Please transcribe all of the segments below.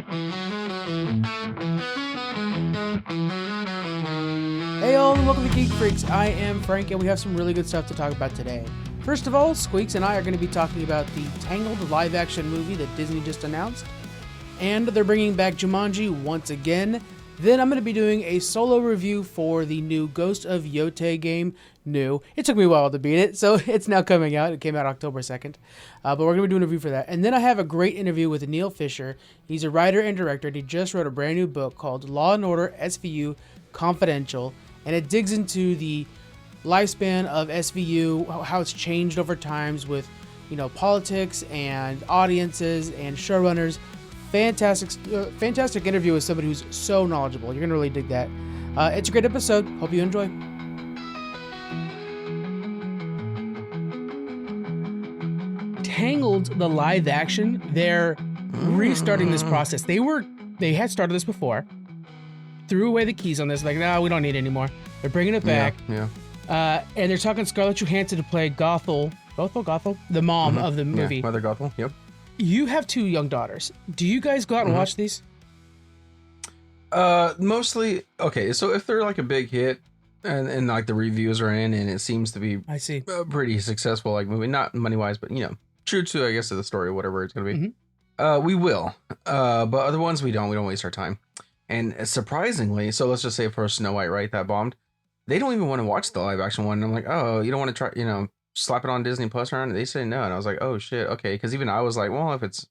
Hey all, and welcome to Geek Freaks. I am Frank, and we have some really good stuff to talk about today. First of all, Squeaks and I are going to be talking about the Tangled live-action movie that Disney just announced, and they're bringing back Jumanji once again. Then I'm going to be doing a solo review for the new Ghost of Yōtei game. New. It took me a while to beat it, so it's now coming out. It came out October 2nd, but we're going to be doing a review for that. And then I have a great interview with Neal Fischer. He's a writer and director, and he just wrote a brand new book called Law & Order SVU Confidential, and it digs into the lifespan of SVU, how it's changed over times with, politics and audiences and showrunners. Fantastic interview with somebody who's so knowledgeable. You're gonna really dig that. It's a great episode. Hope you enjoy. Tangled, the live action, they're restarting this process. They had started this before, threw away the keys on this, like, no, we don't need it anymore. They're bringing it back. Yeah. And they're talking Scarlett Johansson to play Gothel, the mom of the movie. Yeah, Mother Gothel, yep. You have two young daughters. Do you guys go out and watch these? Mostly, okay, so if they're like a big hit and like the reviews are in and it seems to be I see. a pretty successful like movie, not money-wise, but true to, I guess, to the story, whatever it's going to be, we will. But other ones, we don't waste our time. And surprisingly, so let's just say for Snow White, right, that bombed, they don't even want to watch the live action one. And I'm like, oh, you don't want to try, slap it on Disney Plus or anything? They say no. And I was like, oh shit, okay. Because even I was like, well, if it's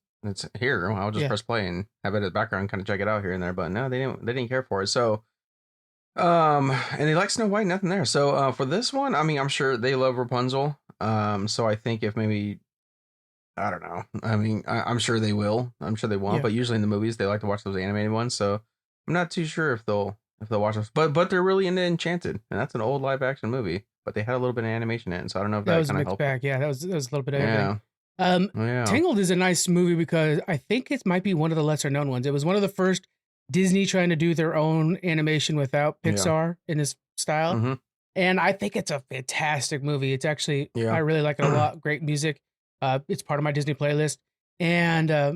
here, I'll just press play and have it in the background, kind of check it out here and there. But no, they didn't care for it. So, and they like Snow White, nothing there. So for this one, I mean, I'm sure they love Rapunzel. So I think if maybe, I don't know. I mean, I'm sure they will. I'm sure they won't. Yeah. But usually in the movies, they like to watch those animated ones. So I'm not too sure if they'll watch this. But they're really into Enchanted, and that's an old live action movie. But they had a little bit of animation in it, so I don't know if that was kind a of mixed helped. bag. Yeah, that was a little bit of everything. Yeah. Tangled is a nice movie because I think it might be one of the lesser known ones. It was one of the first Disney trying to do their own animation without Pixar in this style. And I think it's a fantastic movie. It's actually, I really like it a lot. Great music. It's part of my Disney playlist and on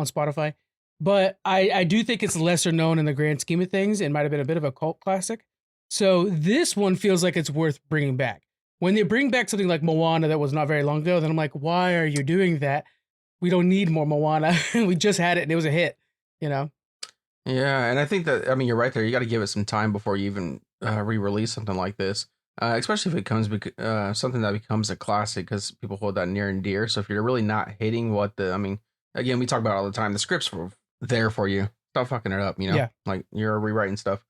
Spotify. But I do think it's lesser known in the grand scheme of things. It might have been a bit of a cult classic. So this one feels like it's worth bringing back. When they bring back something like Moana that was not very long ago, then I'm like, why are you doing that? We don't need more Moana. We just had it and it was a hit, Yeah, and I think that, I mean, you're right there. You got to give it some time before you even re-release something like this, especially if it comes something that becomes a classic, because people hold that near and dear. So if you're really not hitting again, we talk about it all the time, the scripts were there for you. Stop fucking it up, like you're rewriting stuff.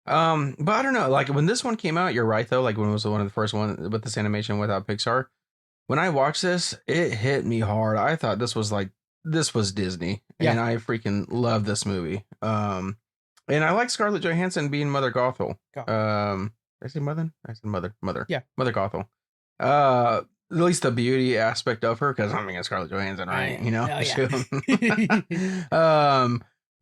But I don't know, like when this one came out, you're right though, like when it was one of the first one with this animation without Pixar, when I watched this, it hit me hard. I thought this was Disney, and I freaking love this movie. And I like Scarlett Johansson being Mother Gothel. Did I say mother? I said mother. Yeah, Mother Gothel. At least the beauty aspect of her, because I mean, it's Scarlett Johansson, right?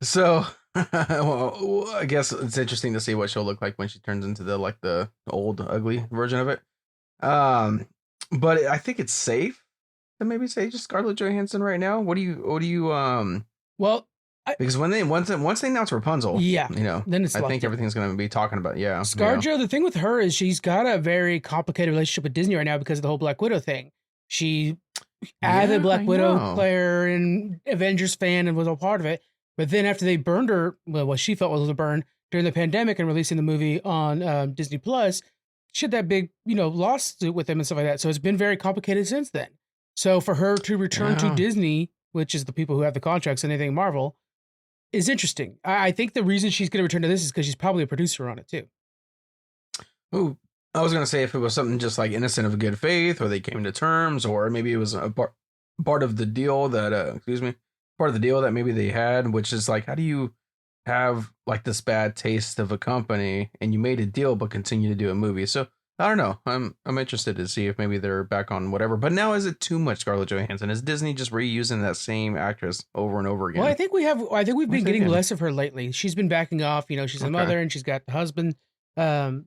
So well, I guess it's interesting to see what she'll look like when she turns into the old ugly version of it. But I think it's safe to maybe say just Scarlett Johansson right now. What do you well, because once they announce Rapunzel, then it's I think everything's going to be talking about ScarJo. The thing with her is she's got a very complicated relationship with Disney right now because of the whole Black Widow thing. She avid Black Widow player and Avengers fan and was a part of it. But then after they burned her, well, what she felt was a burn during the pandemic and releasing the movie on Disney Plus, she had that big, lawsuit with them and stuff like that. So it's been very complicated since then. So for her to return to Disney, which is the people who have the contracts and anything Marvel, is interesting. I think the reason she's going to return to this is because she's probably a producer on it too. Oh, I was going to say if it was something just like innocent of good faith, or they came to terms, or maybe it was a part of the deal that, part of the deal that maybe they had, which is like, how do you have like this bad taste of a company and you made a deal but continue to do a movie? So I don't know. I'm interested to see if maybe they're back on whatever. But now, is it too much Scarlett Johansson? Is Disney just reusing that same actress over and over again? Well, I think we've been getting less of her lately. She's been backing off. She's a mother and she's got the husband. That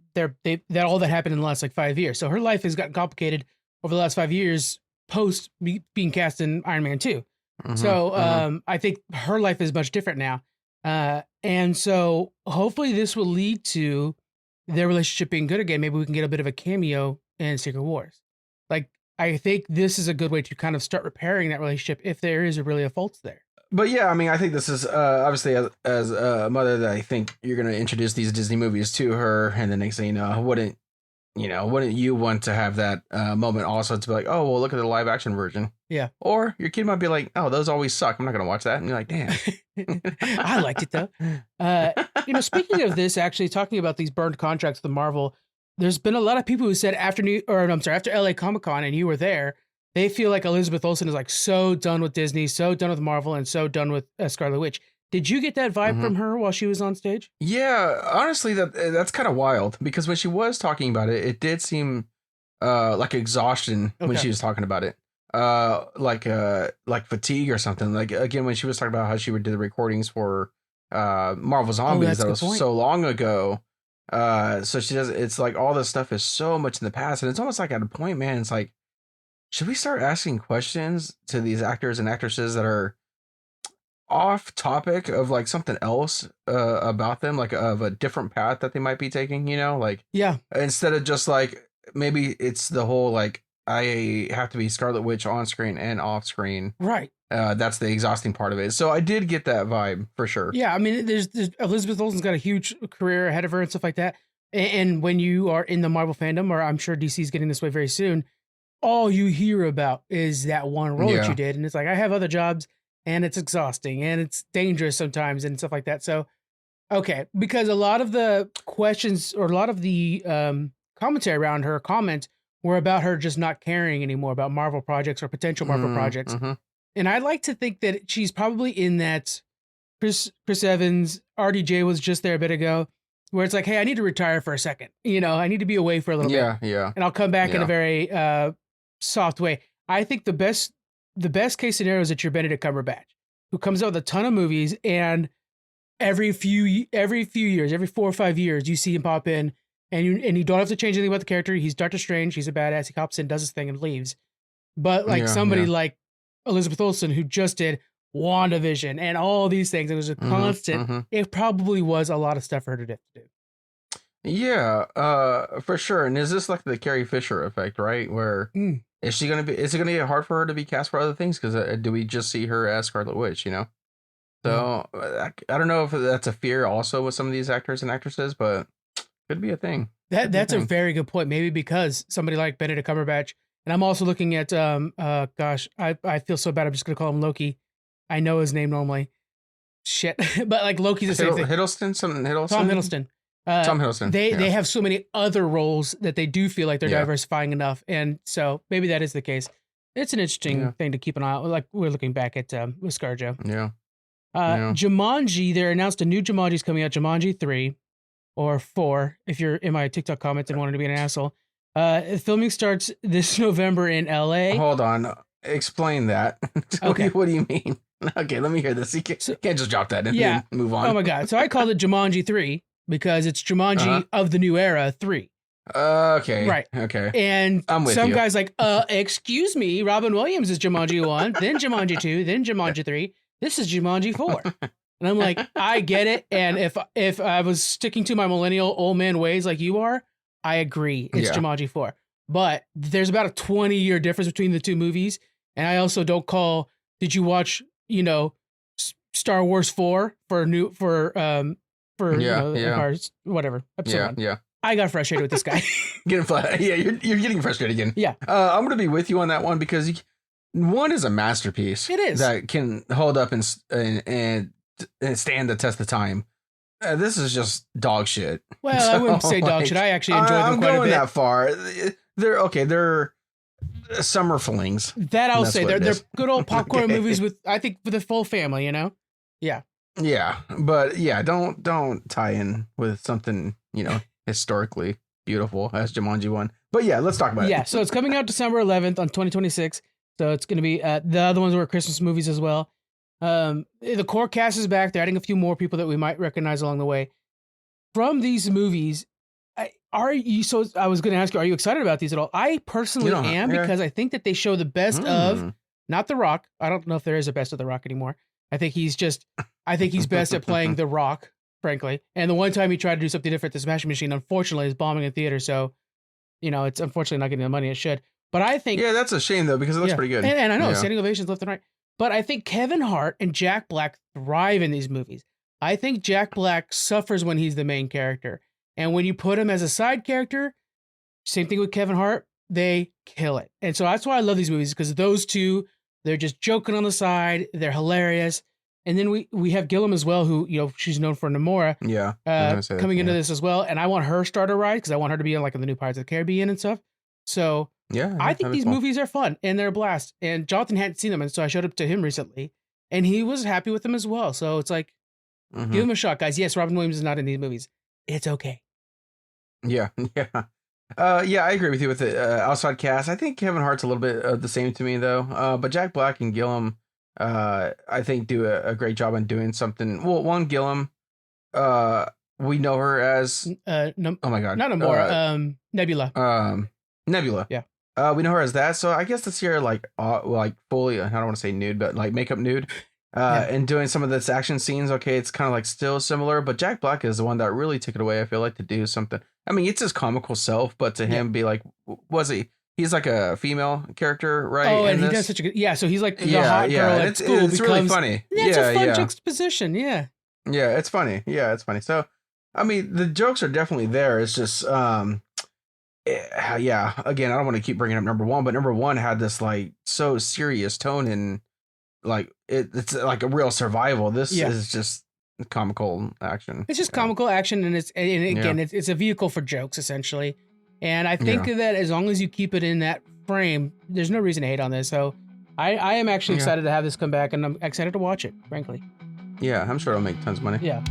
all that happened in the last 5 years. So her life has gotten complicated over the last 5 years post being cast in Iron Man 2. So I think her life is much different now. And so hopefully this will lead to their relationship being good again. Maybe we can get a bit of a cameo in Secret Wars. Like, I think this is a good way to kind of start repairing that relationship if there is really a fault there. But yeah, I mean, I think this is obviously as a mother that I think you're going to introduce these Disney movies to her, and the next thing you know, wouldn't you want to have that moment also to be like, oh, well, look at the live action version. Yeah. Or your kid might be like, oh, those always suck. I'm not going to watch that. And you're like, damn. I liked it though. Speaking of this, actually talking about these burned contracts with Marvel, there's been a lot of people who said after LA Comic-Con, and you were there, they feel like Elizabeth Olsen is like so done with Disney, so done with Marvel, and so done with Scarlet Witch. Did you get that vibe from her while she was on stage? Yeah, honestly, that's kind of wild, because when she was talking about it, it did seem like exhaustion when she was talking about it. Like fatigue or something. Like, again, when she was talking about how she did the recordings for Marvel Zombies, that was so long ago. So she does, it's like all this stuff is so much in the past, and it's almost like at a point, man, it's like, should we start asking questions to these actors and actresses that are off topic of like something else about them, like of a different path that they might be taking, like, yeah, instead of just like, maybe it's the whole like, I have to be Scarlet Witch on screen and off screen, right? That's the exhausting part of it. So I did get that vibe for sure. Yeah, I mean, there's Elizabeth Olsen's got a huge career ahead of her and stuff like that. And when you are in the Marvel fandom, or I'm sure DC's getting this way very soon, all you hear about is that one role that you did. And it's like, I have other jobs, and it's exhausting, and it's dangerous sometimes, and stuff like that. So, okay, because a lot of the questions, or a lot of the commentary around her comments were about her just not caring anymore about Marvel projects or potential Marvel projects. And I like to think that she's probably in that Chris Evans, RDJ was just there a bit ago, where it's like, hey, I need to retire for a second. I need to be away for a little bit. Yeah. And I'll come back in a very soft way. I think the best case scenario is that you're Benedict Cumberbatch, who comes out with a ton of movies, and every few years, every 4 or 5 years, you see him pop in, and you don't have to change anything about the character. He's Doctor Strange. He's a badass. He hops in, does his thing, and leaves. But like somebody like Elizabeth Olsen, who just did WandaVision and all these things, it was a constant. It probably was a lot of stuff for her to do. Yeah, for sure. And is this like the Carrie Fisher effect, right? Where is it going to get hard for her to be cast for other things? Because do we just see her as Scarlet Witch, So I don't know if that's a fear also with some of these actors and actresses, but could be a thing. That's a very good point. Maybe because somebody like Benedict Cumberbatch, and I'm also looking at, I feel so bad. I'm just going to call him Loki. I know his name normally. Shit. But like Loki's the same thing. Tom Hiddleston. Tom Hiddleston. They have so many other roles that they do feel like they're diversifying enough. And so maybe that is the case. It's an interesting thing to keep an eye on. Like we're looking back at with ScarJo. Yeah. Jumanji, they announced a new Jumanji's coming out, Jumanji 3 or 4, if you're in my TikTok comments and wanted to be an asshole. Filming starts this November in LA. Hold on. Explain that. Okay. What do you mean? Okay, let me hear this. You can't just drop that and then move on. Oh my God. So I called it Jumanji 3 because it's Jumanji of the new era 3. Okay. Right. Okay. And some guy's like, excuse me, Robin Williams is Jumanji 1, then Jumanji 2, then Jumanji 3. This is Jumanji 4. And I'm like, I get it. And if I was sticking to my millennial old man ways like you are, I agree. It's Jumanji 4. But there's about a 20-year difference between the two movies. And I also don't call, did you watch, Star Wars 4 whatever episode 1. Yeah. I got frustrated with this guy. You're getting frustrated again. Yeah. I'm going to be with you on that one because one is a masterpiece. It is. That can hold up and stand the test of time. This is just dog shit. Well, I wouldn't say dog shit. I actually enjoyed them quite a bit. I'm going that far. They're summer flings. That I'll say. They're good old popcorn movies with, I think, for the full family, Yeah. Yeah. But yeah, don't tie in with something, historically beautiful as Jumanji 1. But yeah, let's talk about it. Yeah, so it's coming out December 11th on 2026. So it's going to be, the other ones were Christmas movies as well. The core cast is back. They're adding a few more people that we might recognize along the way. From these movies, I was going to ask you, are you excited about these at all? I personally am because I think that they show the best of Not The Rock. I don't know if there is a best of The Rock anymore. I think he's best at playing The Rock, frankly. And the one time he tried to do something different, the Smashing Machine, unfortunately, is bombing in theater. So, it's unfortunately not getting the money it should. But I think... Yeah, that's a shame, though, because it looks pretty good. And I know, standing ovations left and right. But I think Kevin Hart and Jack Black thrive in these movies. I think Jack Black suffers when he's the main character. And when you put him as a side character, same thing with Kevin Hart, they kill it. And so that's why I love these movies, because those two, they're just joking on the side. They're hilarious. And then we have Gillum as well, who, she's known for Namora. Yeah. Coming into this as well. And I want her star to ride, because I want her to be in like in the new Pirates of the Caribbean and stuff. So yeah, I think these movies are fun and they're a blast. And Jonathan hadn't seen them. And so I showed up to him recently and he was happy with them as well. So it's like, give him a shot, guys. Yes, Robin Williams is not in these movies. It's okay. Yeah. Yeah. I agree with you with the outside cast. I think Kevin Hart's a little bit the same to me, though. But Jack Black and Gillum, I think, do a great job on doing something. Well, one, Gillum, we know her as... oh, my God. Not Namora. Nebula. Nebula. Yeah. We know her as that. So I guess this year, like fully, I don't want to say nude, but like makeup nude. And doing some of this action scenes, okay, it's kind of like still similar, but Jack Black is the one that really took it away. I feel like to do something. I mean, it's his comical self, but to him be like, he's like a female character, right? Oh, and he does such a good, so he's like the hot girl at school. It's really funny. It's a fun juxtaposition. Yeah. Yeah, it's funny. Yeah, it's funny. So, I mean, the jokes are definitely there. It's just, again, I don't want to keep bringing up number one, but number one had this like so serious tone and like it's like a real survival. This is just comical action. It's just comical action, and it's a vehicle for jokes essentially. And I think that as long as you keep it in that frame, there's no reason to hate on this. So I am actually excited to have this come back, and I'm excited to watch it, frankly. Yeah, I'm sure it'll make tons of money. Yeah.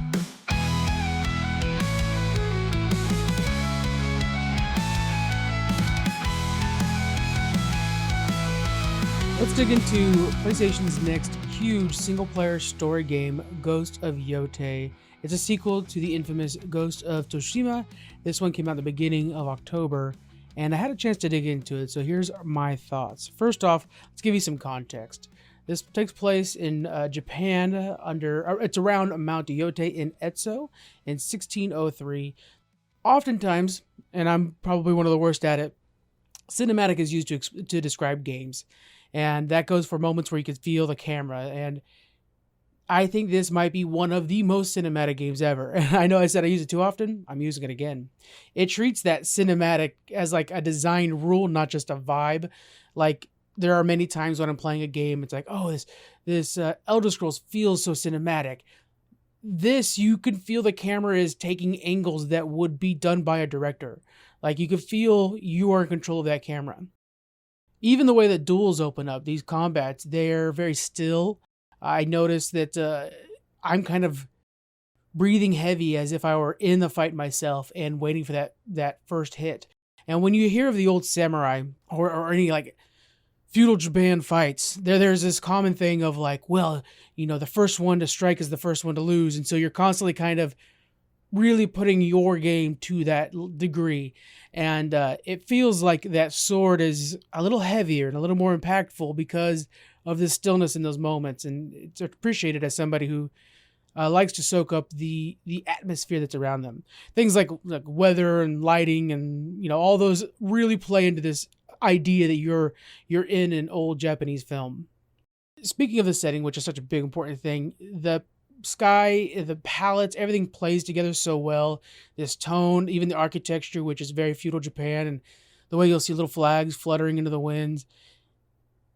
Let's dig into PlayStation's next huge single-player story game, Ghost of Yōtei. It's a sequel to the infamous Ghost of Tsushima. This one came out at the beginning of October, and I had a chance to dig into it, so here's my thoughts. First off, let's give you some context. This takes place in Japan, it's around Mount Yōtei in Etso in 1603. Oftentimes, and I'm probably one of the worst at it, cinematic is used to describe games. And that goes for moments where you can feel the camera. And I think this might be one of the most cinematic games ever. And I know I said I use it too often. I'm using it again. It treats that cinematic as like a design rule, not just a vibe. Like there are many times when I'm playing a game, it's like, oh, this Elder Scrolls feels so cinematic. This, you can feel the camera is taking angles that would be done by a director. Like you could feel you are in control of that camera. Even the way that duels open up, these combats, they're very still. I noticed that I'm kind of breathing heavy as if I were in the fight myself and waiting for that first hit. And when you hear of the old samurai or any like feudal Japan fights, there's this common thing of like, well, the first one to strike is the first one to lose. And so you're constantly kind of really putting your game to that degree. And it feels like that sword is a little heavier and a little more impactful because of the stillness in those moments. And it's appreciated as somebody who likes to soak up the atmosphere that's around them. Things like weather and lighting and, all those really play into this idea that you're in an old Japanese film. Speaking of the setting, which is such a big, important thing, the sky, the palettes, everything plays together so well. This tone, even the architecture, which is very feudal Japan, and the way you'll see little flags fluttering into the winds.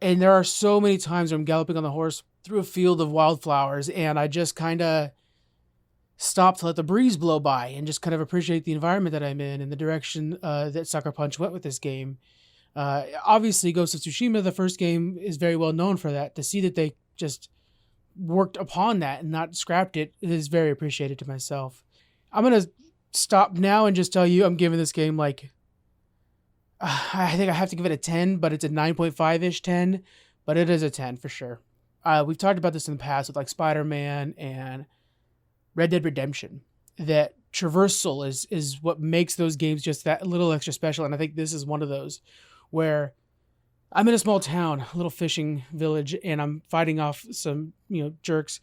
And there are so many times where I'm galloping on the horse through a field of wildflowers, and I just kind of stop to let the breeze blow by and just kind of appreciate the environment that I'm in and the direction that Sucker Punch went with this game. Obviously, Ghost of Tsushima, the first game, is very well known for that. To see that they just worked upon that and not scrapped it is very appreciated to myself. I'm going to stop now and just tell you I'm giving this game like, I think I have to give it a 10, but it's a 9.5-ish 10, but it is a 10 for sure. We've talked about this in the past with like Spider-Man and Red Dead Redemption, that traversal is what makes those games just that little extra special. And I think this is one of those where I'm in a small town, a little fishing village, and I'm fighting off some, jerks.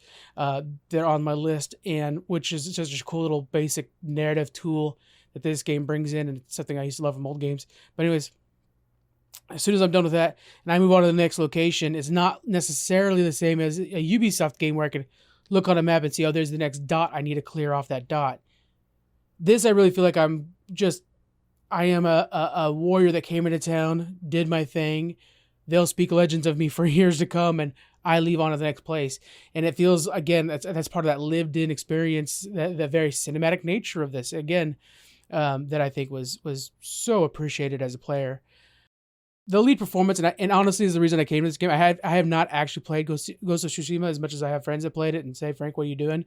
They're on my list, and which is just a cool little basic narrative tool that this game brings in, and it's something I used to love from old games. But anyways, as soon as I'm done with that, and I move on to the next location, it's not necessarily the same as a Ubisoft game where I can look on a map and see, oh, there's the next dot. I need to clear off that dot. This, I really feel like I am a warrior that came into town, did my thing. They'll speak legends of me for years to come, and I leave on to the next place. And it feels, again, that's part of that lived-in experience, the very cinematic nature of this, again, that I think was so appreciated as a player. The lead performance, and honestly, is the reason I came to this game. I have not actually played Ghost of Tsushima as much as I have friends that played it and say, Frank, what are you doing?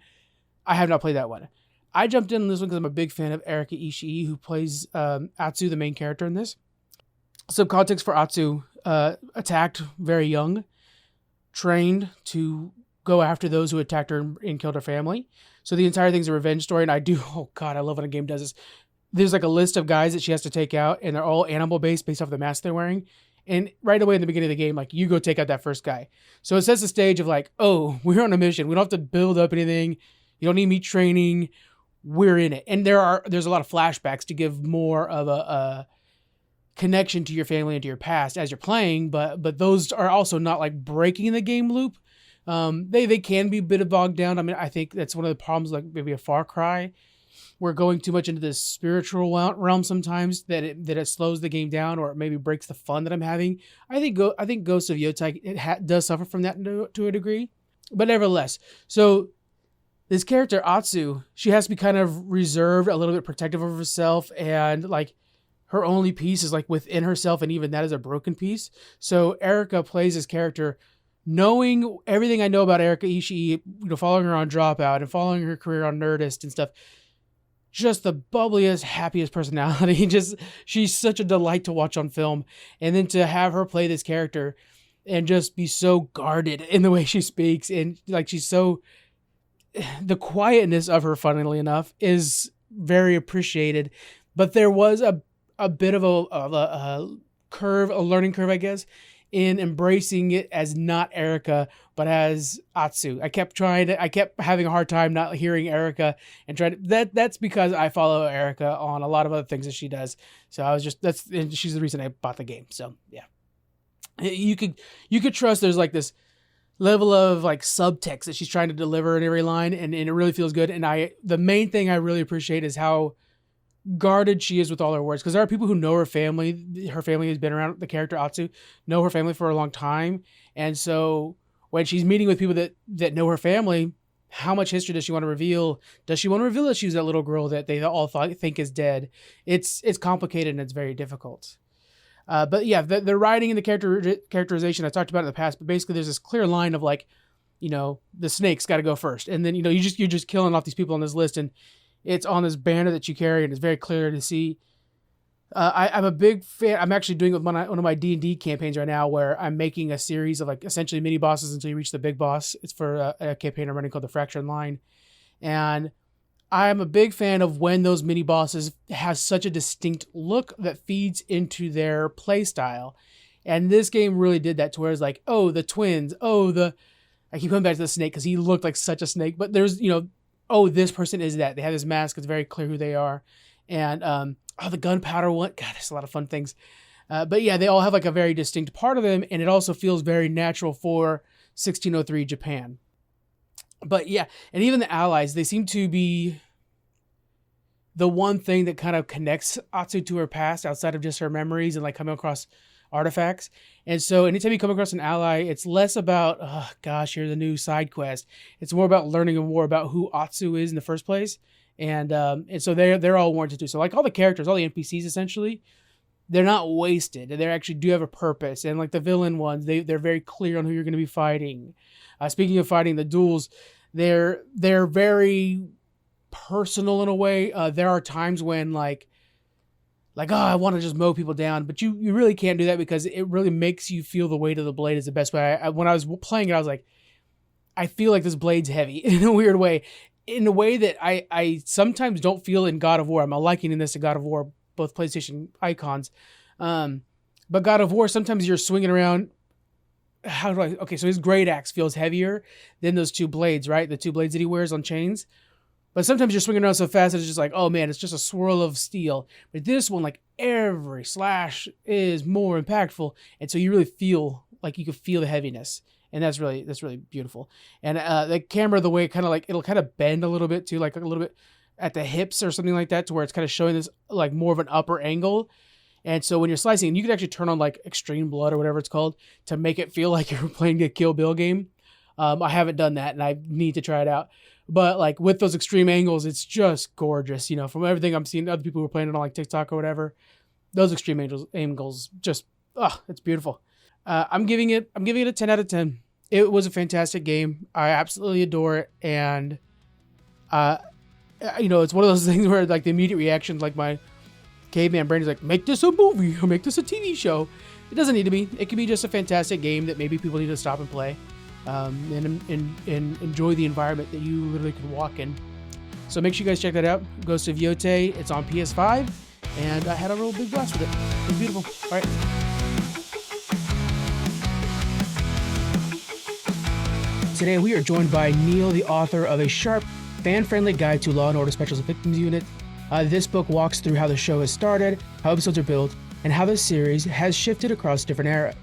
I have not played that one. I jumped in on this one because I'm a big fan of Erika Ishii, who plays Atsu, the main character in this. Some context for Atsu: attacked very young, trained to go after those who attacked her and killed her family. So the entire thing's a revenge story, and oh God, I love when a game does this. There's like a list of guys that she has to take out, and they're all animal-based based off the mask they're wearing. And right away in the beginning of the game, like, you go take out that first guy. So it sets the stage of like, oh, we're on a mission. We don't have to build up anything. You don't need me training. We're in it. And there's a lot of flashbacks to give more of a connection to your family and to your past as you're playing, but those are also not like breaking the game loop. They can be a bit bogged down. I mean, I think that's one of the problems, like maybe a Far Cry. We're going too much into this spiritual realm sometimes that it slows the game down, or it maybe breaks the fun that I'm having. I think Ghost of Yōtei does suffer from that to a degree, but nevertheless. So this character Atsu, she has to be kind of reserved, a little bit protective of herself, and like her only piece is like within herself, and even that is a broken piece. So Erika plays this character, knowing everything I know about Erika Ishii, following her on Dropout and following her career on Nerdist and stuff. Just the bubbliest, happiest personality. She's such a delight to watch on film. And then to have her play this character and just be so guarded in the way she speaks, and like the quietness of her, funnily enough, is very appreciated. But there was a bit of a curve, a learning curve, I guess, in embracing it as not Erika, but as Atsu. I kept having a hard time not hearing Erika and that's because I follow Erika on a lot of other things that she does. So and she's the reason I bought the game. So yeah, you could trust there's like this level of like subtext that she's trying to deliver in every line, and it really feels good. And the main thing I really appreciate is how guarded she is with all her words, because there are people who know her family. Her family has been around, the character Atsu know her family for a long time, and so when she's meeting with people that know her family, how much history does she want to reveal? Does she want to reveal that she was that little girl that they all think is dead? It's complicated and it's very difficult. But yeah, the writing and the characterization I talked about in the past, but basically there's this clear line of like, the snake's got to go first, and then you're just killing off these people on this list, and it's on this banner that you carry, and it's very clear to see. I'm a big fan. I'm actually doing one of my D&D campaigns right now, where I'm making a series of like essentially mini bosses until you reach the big boss. It's for a campaign I'm running called the Fractured Line, and I'm a big fan of when those mini bosses have such a distinct look that feeds into their play style. And this game really did that, to where it's like, oh, the twins, I keep coming back to the snake because he looked like such a snake, but there's, oh, this person is that. They have this mask. It's very clear who they are. And, the gunpowder one. God, there's a lot of fun things. But yeah, they all have like a very distinct part of them. And it also feels very natural for 1603 Japan. But yeah, and even the allies, they seem to be the one thing that kind of connects Atsu to her past outside of just her memories and like coming across artifacts. And so anytime you come across an ally, it's less about, oh gosh, here's a new side quest. It's more about learning more about who Atsu is in the first place. And so they're all warranted too. So like all the characters, all the NPCs essentially, they're not wasted. They actually do have a purpose. And like the villain ones, they're very clear on who you're going to be fighting. Speaking of fighting, the duels, they're very personal in a way. There are times when like, oh, I want to just mow people down, but you really can't do that, because it really makes you feel the weight of the blade is the best way. When I was playing it, I was like, I feel like this blade's heavy in a weird way, in a way that I sometimes don't feel in God of War. I'm likening this to God of War, both PlayStation icons. But God of War, sometimes you're swinging around. How do I? Okay, so his great axe feels heavier than those two blades, right? The two blades that he wears on chains. But sometimes you're swinging around so fast that it's just like, oh man, it's just a swirl of steel. But this one, like every slash is more impactful, and so you really feel like you can feel the heaviness, and that's really beautiful. And the camera, the way it kind of like it'll kind of bend a little bit too, like a little bit at the hips or something like that, to where it's kind of showing this like more of an upper angle. And so when you're slicing, you can actually turn on like extreme blood or whatever it's called to make it feel like you're playing a Kill Bill game. I haven't done that, and I need to try it out. But like with those extreme angles, it's just gorgeous. You know, from everything I'm seeing, other people who are playing it on like TikTok or whatever, those extreme angles just, it's beautiful. I'm giving it a 10 out of 10. It was a fantastic game. I absolutely adore it, and it's one of those things where like the immediate reaction, like my caveman brain is like, make this a movie or make this a TV show. It doesn't need to be. It can be just a fantastic game that maybe people need to stop and play. And enjoy the environment that you literally could walk in. So make sure you guys check that out. Ghost of Yōtei. It's on PS5, and I had a real big blast with it. It was beautiful. All right. Today we are joined by Neal, the author of a sharp, fan-friendly guide to Law & Order Special Victims Unit. This book walks through how the show has started, how episodes are built, and how the series has shifted across different eras.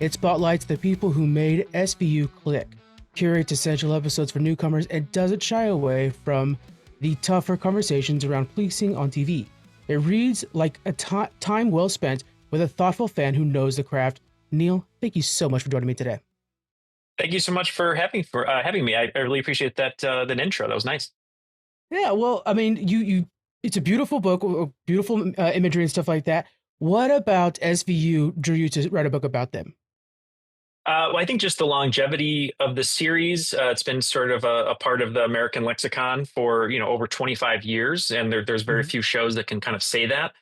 It spotlights the people who made SVU click, curates essential episodes for newcomers, and doesn't shy away from the tougher conversations around policing on TV. It reads like a time well spent with a thoughtful fan who knows the craft. Neal, thank you so much for joining me today. Thank you so much for having me. I really appreciate that intro. That was nice. Yeah, well, I mean, it's a beautiful book, beautiful imagery and stuff like that. What about SVU drew you to write a book about them? Well, I think just the longevity of the series. It's been sort of a part of the American lexicon for over 25 years, and there's very few shows that can kind of say that.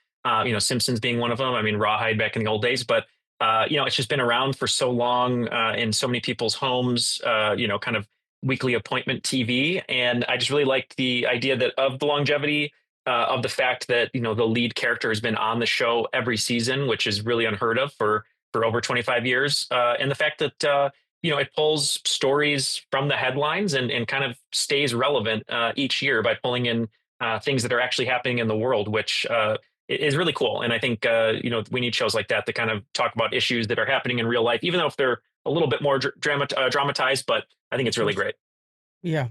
Simpsons being one of them. I mean, Rawhide back in the old days, but it's just been around for so long in so many people's homes. Kind of weekly appointment TV, and I just really liked the idea that of the longevity. Of the fact that the lead character has been on the show every season, which is really unheard of for over 25 years, and the fact that it pulls stories from the headlines and kind of stays relevant each year by pulling in things that are actually happening in the world, which is really cool. And I think we need shows like that to kind of talk about issues that are happening in real life, even though if they're a little bit more dramatized. But I think it's really great. Yeah.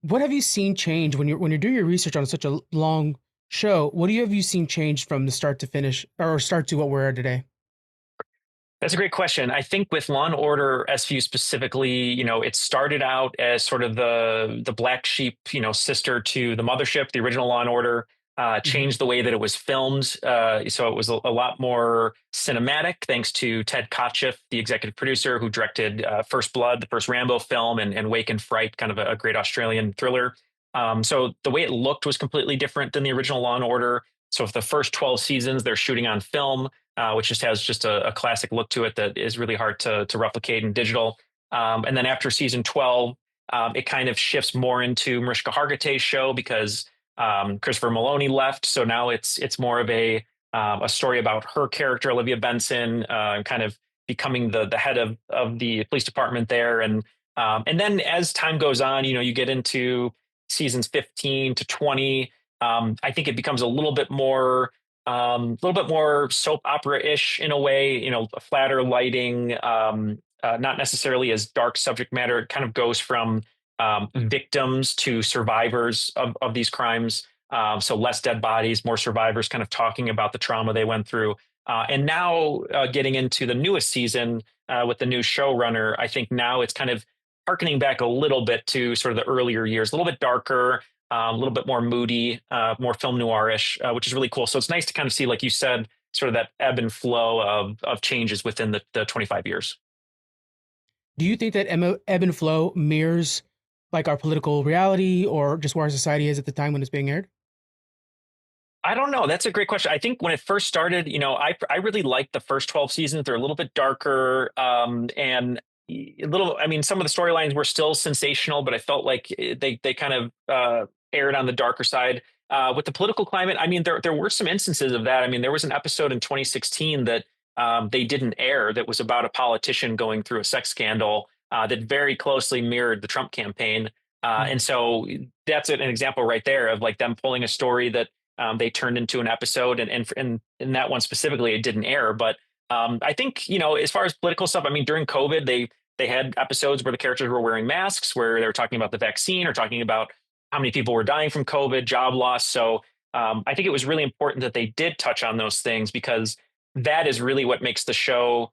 What have you seen change when you're doing your research on such a long show? What have you seen change from the start to finish, or start to what we're at today? That's a great question. I think with Law and Order SVU specifically, it started out as sort of the black sheep, sister to the mothership, the original Law and Order. Changed the way that it was filmed, so it was a lot more cinematic, thanks to Ted Kotcheff, the executive producer who directed First Blood, the first Rambo film, and Wake and Fright, kind of a great Australian thriller. So the way it looked was completely different than the original Law and Order. So for the first 12 seasons, they're shooting on film, which just has a classic look to it that is really hard to replicate in digital. And then after season 12, it kind of shifts more into Mariska Hargitay's show because Christopher Maloney left. So now it's more of a story about her character, Olivia Benson, kind of becoming the head of the police department there. And then as time goes on, you get into seasons 15 to 20. I think it becomes a little bit more soap opera-ish in a way, flatter lighting, not necessarily as dark subject matter. It kind of goes from victims to survivors of these crimes. So less dead bodies, more survivors kind of talking about the trauma they went through. And now getting into the newest season with the new showrunner, I think now it's kind of harkening back a little bit to sort of the earlier years, a little bit darker, a little bit more moody, more film noirish, which is really cool. So it's nice to kind of see, like you said, sort of that ebb and flow of changes within the 25 years. Do you think that ebb and flow mirrors like our political reality, or just where our society is at the time when it's being aired? I don't know. That's a great question. I think when it first started, I really liked the first 12 seasons. They're a little bit darker, and a little. I mean, some of the storylines were still sensational, but I felt like they kind of aired on the darker side. With the political climate, I mean, there were some instances of that. I mean, there was an episode in 2016 that they didn't air that was about a politician going through a sex scandal that very closely mirrored the Trump campaign. And so that's an example right there of like them pulling a story that they turned into an episode, and in that one specifically, it didn't air. But I think, as far as political stuff, I mean, during COVID, they had episodes where the characters were wearing masks, where they were talking about the vaccine or talking about how many people were dying from COVID, job loss. So I think it was really important that they did touch on those things, because that is really what makes the show.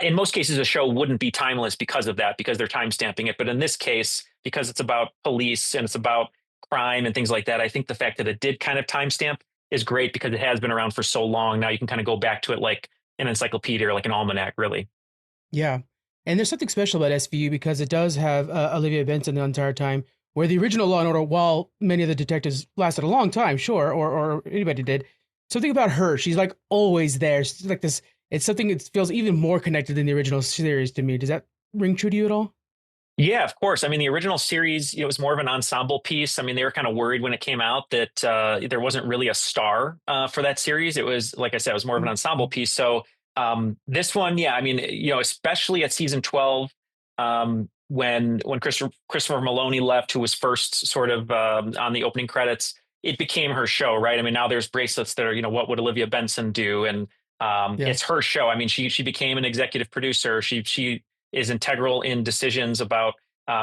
In most cases, a show wouldn't be timeless because of that, because they're time stamping it. But in this case, because it's about police and it's about crime and things like that, I think the fact that it did kind of timestamp is great, because it has been around for so long. Now you can kind of go back to it like an encyclopedia or like an almanac, really. Yeah. And there's something special about SVU because it does have Olivia Benson the entire time, where the original Law and Order, while many of the detectives lasted a long time, sure, or anybody did, something about her, she's like always there. She's like this, it's something that feels even more connected than the original series to me. Does that ring true to you at all? Yeah, of course. I mean, the original series, it was more of an ensemble piece. I mean, they were kind of worried when it came out that there wasn't really a star for that series. It was, like I said, it was more of an ensemble piece. So this one, yeah, I mean, especially at season 12, when Christopher Maloney left, who was first sort of on the opening credits, it became her show, right? I mean, now there's bracelets that are, what would Olivia Benson do? And it's her show. I mean, she became an executive producer. She is integral in decisions about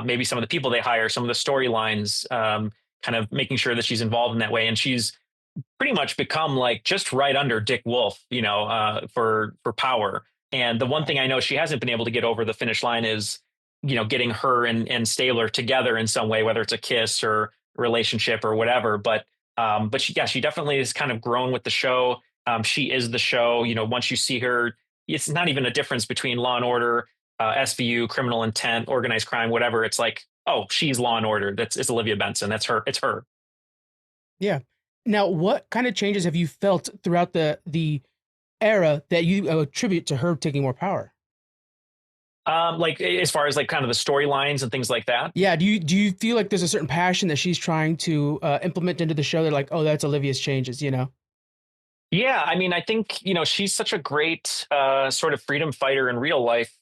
maybe some of the people they hire, some of the storylines, kind of making sure that she's involved in that way. And she's pretty much become like just right under Dick Wolf, for power. And the one thing I know she hasn't been able to get over the finish line is, getting her and Stabler together in some way, whether it's a kiss or relationship or whatever. But she definitely has kind of grown with the show. She is the show. Once you see her, it's not even a difference between Law and Order, SVU, Criminal Intent, Organized Crime, whatever. It's like, oh, she's Law and Order. It's Olivia Benson. That's her. It's her. Yeah. Now, what kind of changes have you felt throughout the era that you attribute to her taking more power? Like as far as like kind of the storylines and things like that. Yeah. Do you feel like there's a certain passion that she's trying to implement into the show? They're like, oh, that's Olivia's changes, Yeah, I mean, I think, she's such a great sort of freedom fighter in real life.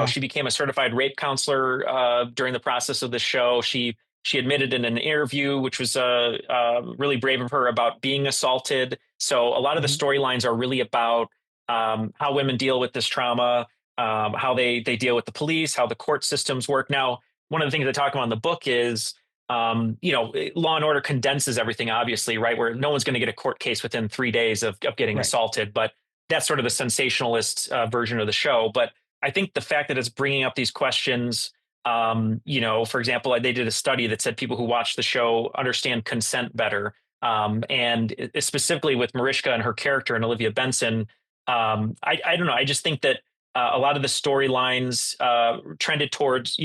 She became a certified rape counselor during the process of the show. She admitted in an interview, which was really brave of her, about being assaulted. So a lot of the storylines are really about how women deal with this trauma, how they deal with the police, how the court systems work. Now, one of the things I talk about in the book is Law and Order condenses everything, obviously, right? Where no one's going to get a court case within 3 days of getting assaulted. But that's sort of the sensationalist version of the show. But I think the fact that it's bringing up these questions, for example, they did a study that said people who watch the show understand consent better. And specifically with Mariska and her character and Olivia Benson, I don't know. I just think that a lot of the storylines trended towards,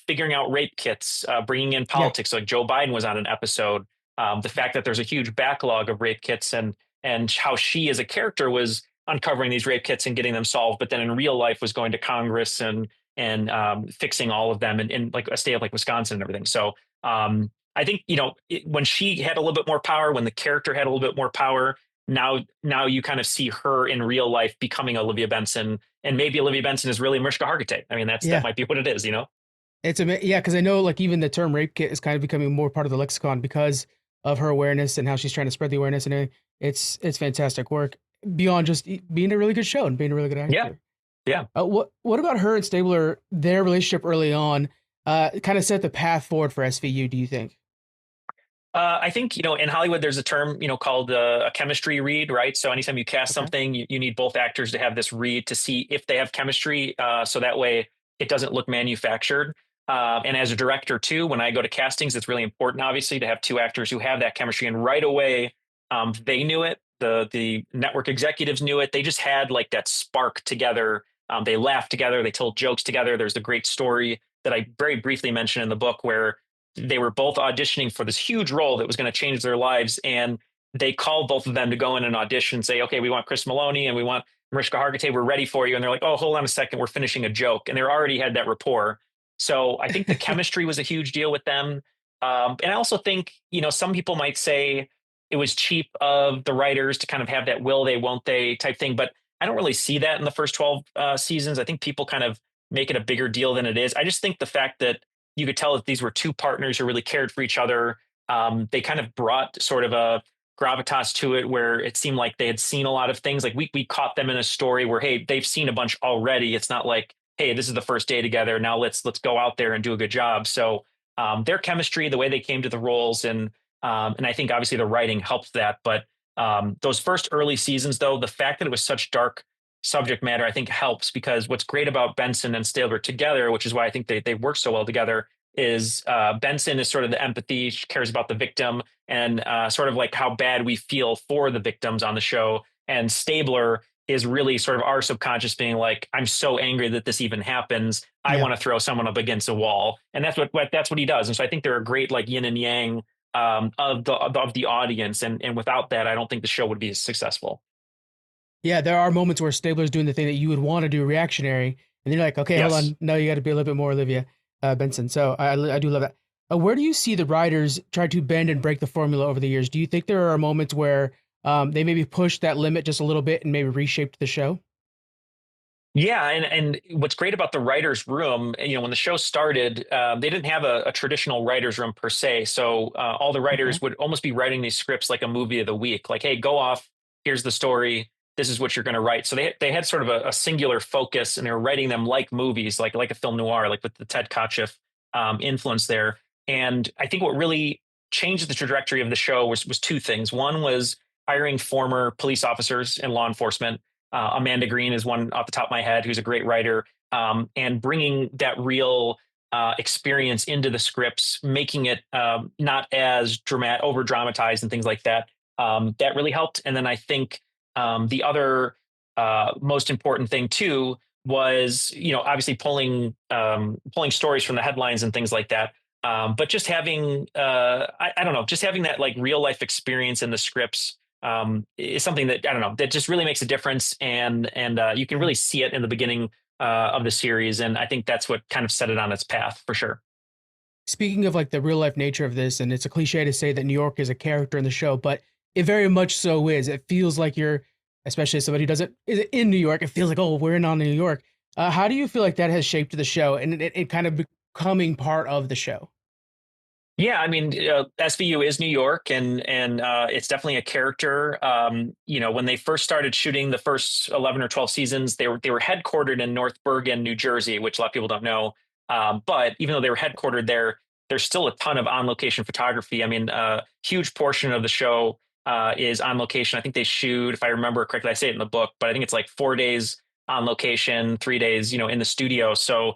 figuring out rape kits, bringing in politics. Like Joe Biden was on an episode. The fact that there's a huge backlog of rape kits, and how she as a character was uncovering these rape kits and getting them solved, but then in real life was going to Congress and fixing all of them in like a state like Wisconsin and everything. So I think, when she had a little bit more power, when the character had a little bit more power, now you kind of see her in real life becoming Olivia Benson, and maybe Olivia Benson is really Mariska Hargitay. I mean, that might be what it is, It's because I know like even the term rape kit is kind of becoming more part of the lexicon because of her awareness and how she's trying to spread the awareness, and it's fantastic work beyond just being a really good show and being a really good actor. Yeah. What about her and Stabler? Their relationship early on kind of set the path forward for SVU. Do you think? I think, in Hollywood, there's a term, called a chemistry read, right? So anytime you cast something, you need both actors to have this read to see if they have chemistry. So that way it doesn't look manufactured. And as a director too, when I go to castings, it's really important, obviously, to have two actors who have that chemistry. And right away, they knew it. The network executives knew it. They just had like that spark together. They laughed together. They told jokes together. There's the great story that I very briefly mentioned in the book where they were both auditioning for this huge role that was going to change their lives. And they called both of them to go in and audition and say, okay, we want Chris Maloney and we want Mariska Hargitay. We're ready for you. And they're like, oh, hold on a second. We're finishing a joke. And they already had that rapport. So I think the chemistry was a huge deal with them. And I also think, some people might say it was cheap of the writers to kind of have that will they, won't they type thing. But I don't really see that in the first 12 seasons. I think people kind of make it a bigger deal than it is. I just think the fact that you could tell that these were two partners who really cared for each other. They kind of brought sort of a gravitas to it where it seemed like they had seen a lot of things. Like we caught them in a story where, hey, they've seen a bunch already. It's not like, hey, this is the first day together. Now let's go out there and do a good job. So their chemistry, the way they came to the roles, and I think obviously the writing helped that. But those first early seasons, though, the fact that it was such dark subject matter, I think helps, because what's great about Benson and Stabler together, which is why I think they work so well together, is Benson is sort of the empathy, she cares about the victim, and sort of like how bad we feel for the victims on the show. And Stabler is really sort of our subconscious being like, I'm so angry that this even happens. I want to throw someone up against a wall. And that's what he does. And so I think they're a great like yin and yang of the audience. And without that, I don't think the show would be as successful. Yeah, there are moments where Stabler's doing the thing that you would want to do reactionary, and then you're like, okay, hold on, no, you got to be a little bit more Olivia Benson. So I do love that. Where do you see the writers try to bend and break the formula over the years? Do you think there are moments where they maybe pushed that limit just a little bit and maybe reshaped the show? Yeah, and what's great about the writers' room, when the show started, they didn't have a traditional writers' room per se. So all the writers would almost be writing these scripts like a movie of the week. Like, hey, go off. Here's the story. This is what you're going to write. So they had sort of a singular focus, and they were writing them like movies, like a film noir, like with the Ted Kotcheff influence there. And I think what really changed the trajectory of the show was two things. One was hiring former police officers in law enforcement. Amanda Green is one off the top of my head, who's a great writer, and bringing that real experience into the scripts, making it not as over dramatized and things like that. That really helped. And then I think the other most important thing too was, obviously pulling stories from the headlines and things like that. But just having, I don't know, just having that like real life experience in the scripts is something that, I don't know, that just really makes a difference. And you can really see it in the beginning of the series. And I think that's what kind of set it on its path for sure. Speaking of like the real life nature of this, and it's a cliche to say that New York is a character in the show, but it very much so is. It feels like you're, especially as somebody who does it is in New York, it feels like, oh, we're in on New York. How do you feel like that has shaped the show and it kind of becoming part of the show? Yeah, I mean, SVU is New York, and it's definitely a character. When they first started shooting the first 11 or 12 seasons, they were headquartered in North Bergen, New Jersey, which a lot of people don't know. But even though they were headquartered there, there's still a ton of on location photography. I mean, a huge portion of the show is on location. I think they shoot, if I remember correctly, I say it in the book, but I think it's like 4 days on location, 3 days, in the studio. So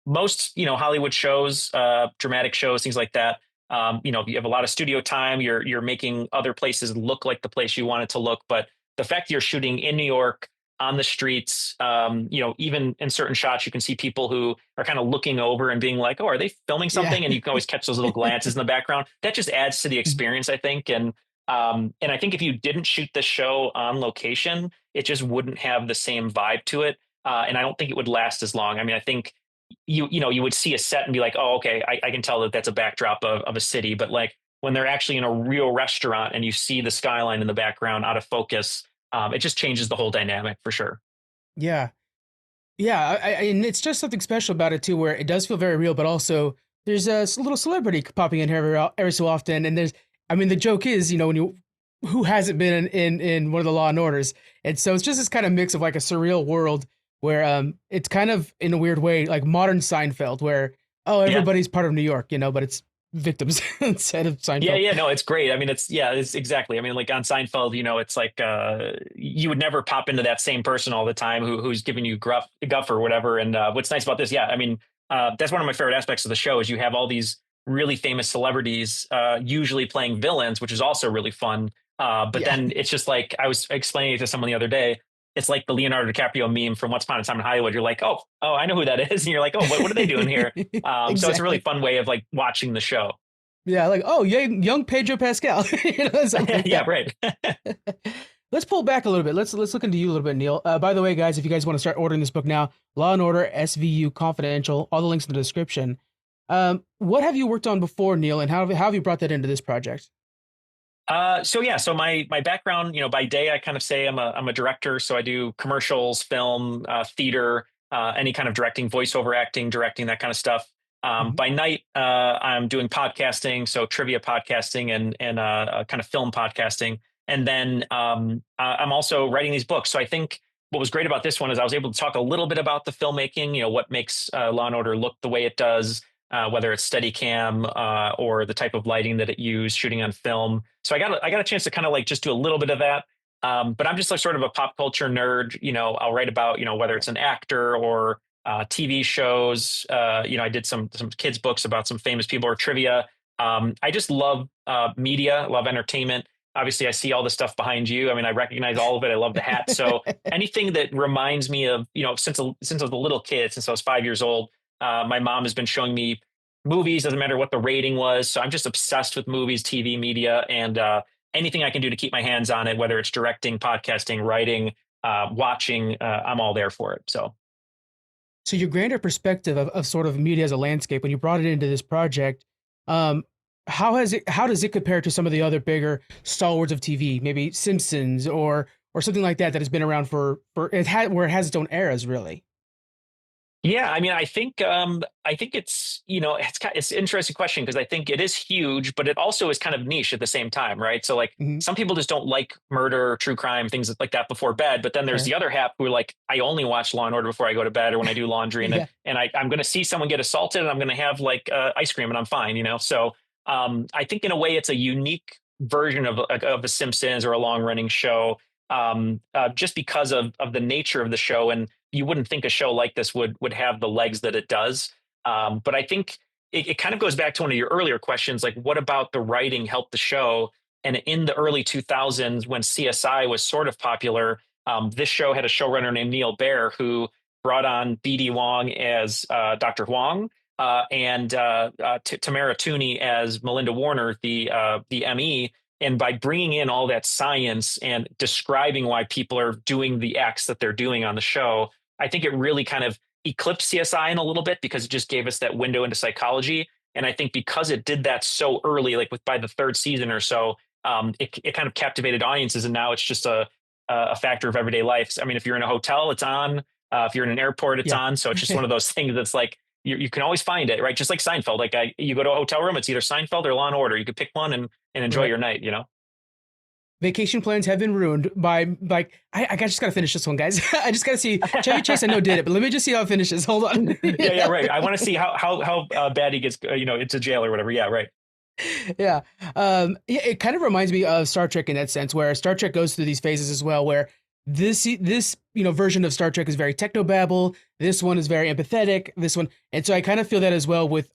most, Hollywood shows, dramatic shows, things like that. You have a lot of studio time. You're making other places look like the place you want it to look. But the fact you're shooting in New York on the streets, even in certain shots, you can see people who are kind of looking over and being like, oh, are they filming something? Yeah. And you can always catch those little glances in the background. That just adds to the experience, I think. And I think if you didn't shoot the show on location, it just wouldn't have the same vibe to it. And I don't think it would last as long. I mean, I think you would see a set and be like, oh, okay, I can tell that that's a backdrop of a city. But like when they're actually in a real restaurant and you see the skyline in the background out of focus, it just changes the whole dynamic for sure. Yeah. Yeah. And it's just something special about it too, where it does feel very real, but also there's a little celebrity popping in here every so often. And the joke is, who hasn't been in one of the Law and Orders. And so it's just this kind of mix of like a surreal world where it's kind of in a weird way like modern Seinfeld, where everybody's part of New York, but it's victims instead of Seinfeld. Yeah, no, it's great. I mean, it's exactly. I mean, like on Seinfeld, it's like you would never pop into that same person all the time who's giving you guff or whatever. And what's nice about this, I mean, that's one of my favorite aspects of the show is you have all these really famous celebrities usually playing villains, which is also really fun. But then it's just like I was explaining it to someone the other day. It's like the Leonardo DiCaprio meme from Once Upon a Time in Hollywood. You're like, oh, I know who that is. And you're like, oh, what are they doing here? Exactly. So it's a really fun way of like watching the show. Yeah. Like, oh, young Pedro Pascal. Yeah, right. Let's pull back a little bit. Let's look into you a little bit, Neal. By the way, guys, if you guys want to start ordering this book now, Law and Order, SVU, Confidential, all the links in the description. What have you worked on before, Neal, and how have you brought that into this project? So my background, by day I kind of say I'm a director, so I do commercials, film, theater, any kind of directing, voiceover acting, directing, that kind of stuff. Mhm. By night, I'm doing podcasting, so trivia podcasting and kind of film podcasting, and then I'm also writing these books. So I think what was great about this one is I was able to talk a little bit about the filmmaking, what makes Law and Order look the way it does, whether it's Steadicam or the type of lighting that it used shooting on film. So I got a chance to kind of like just do a little bit of that. But I'm just like sort of a pop culture nerd. I'll write about whether it's an actor or TV shows. I did some kids books about some famous people or trivia. I just love media, love entertainment. Obviously, I see all the stuff behind you. I mean, I recognize all of it. I love the hat. So anything that reminds me of since I was a little kid, since I was 5 years old, my mom has been showing me movies, doesn't matter what the rating was. So I'm just obsessed with movies, TV, media, and anything I can do to keep my hands on it, whether it's directing, podcasting, writing, watching, I'm all there for it. So. So your grander perspective of sort of media as a landscape, when you brought it into this project, um, how does it compare to some of the other bigger stalwarts of TV, maybe Simpsons or something like that has been around for where it has its own eras, really? Yeah, I mean, I think it's an interesting question because I think it is huge, but it also is kind of niche at the same time, right? So like Hmm. some people just don't like murder, true crime, things like that before bed. But then there's Fair. the other half who are like, I only watch Law and Order before I go to bed or when I do laundry, and Yeah. I'm going to see someone get assaulted, and I'm going to have like ice cream, and I'm fine. So I think in a way it's a unique version of the Simpsons or a long running show, just because of the nature of the show. And you wouldn't think a show like this would have the legs that it does. But I think it kind of goes back to one of your earlier questions, like what about the writing helped the show? And in the early 2000s, when CSI was sort of popular, this show had a showrunner named Neal Baer who brought on BD Wong as Dr. Huang and Tamara Tooney as Melinda Warner, the ME. And by bringing in all that science and describing why people are doing the acts that they're doing on the show, I think it really kind of eclipsed CSI in a little bit because it just gave us that window into psychology. And I think because it did that so early, like by the third season or so, it kind of captivated audiences. And now it's just a factor of everyday life. I mean, if you're in a hotel, it's on. If you're in an airport, it's Yeah. on. So it's just one of those things that's like you can always find it, right? Just like Seinfeld. Like you go to a hotel room, it's either Seinfeld or Law and Order. You could pick one and enjoy Right. your night. Vacation plans have been ruined by like I just gotta finish this one, guys. I just gotta see Chevy Chase. I know did it, but let me just see how it finishes. Hold on. Yeah, right. I want to see how bad he gets, into jail or whatever. Yeah, right. Yeah. Yeah, it kind of reminds me of Star Trek in that sense, where Star Trek goes through these phases as well, where this version of Star Trek is very technobabble. This one is very empathetic. This one, and so I kind of feel that as well with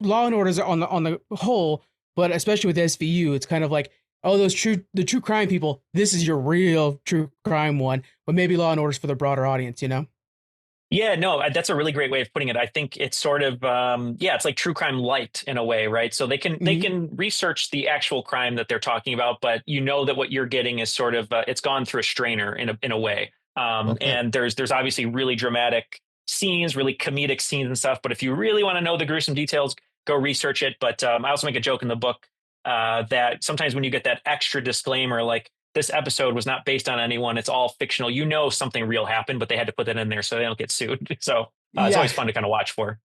Law and Orders on the whole, but especially with SVU, it's kind of like, oh, the true crime people. This is your real true crime one, but maybe Law and Orders for the broader audience, you know? Yeah, no, that's a really great way of putting it. I think it's sort of it's like true crime light in a way, right? So they Hmm. can research the actual crime that they're talking about, but you know that what you're getting is sort of it's gone through a strainer in a way. Well put. And there's obviously really dramatic scenes, really comedic scenes and stuff. But if you really want to know the gruesome details, go research it. But I also make a joke in the book that sometimes when you get that extra disclaimer, like this episode was not based on anyone, it's all fictional. Something real happened, but they had to put that in there so they don't get sued. So it's Yeah, always fun to kind of watch for.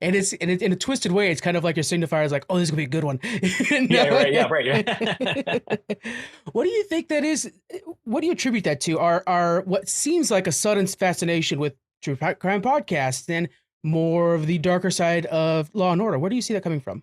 and it's in a twisted way. It's kind of like your signifier is like, oh, this is gonna be a good one. Yeah, No. right. Yeah, right. What do you think that is? What do you attribute that to? Are what seems like a sudden fascination with true crime podcasts and more of the darker side of Law and Order? Where do you see that coming from?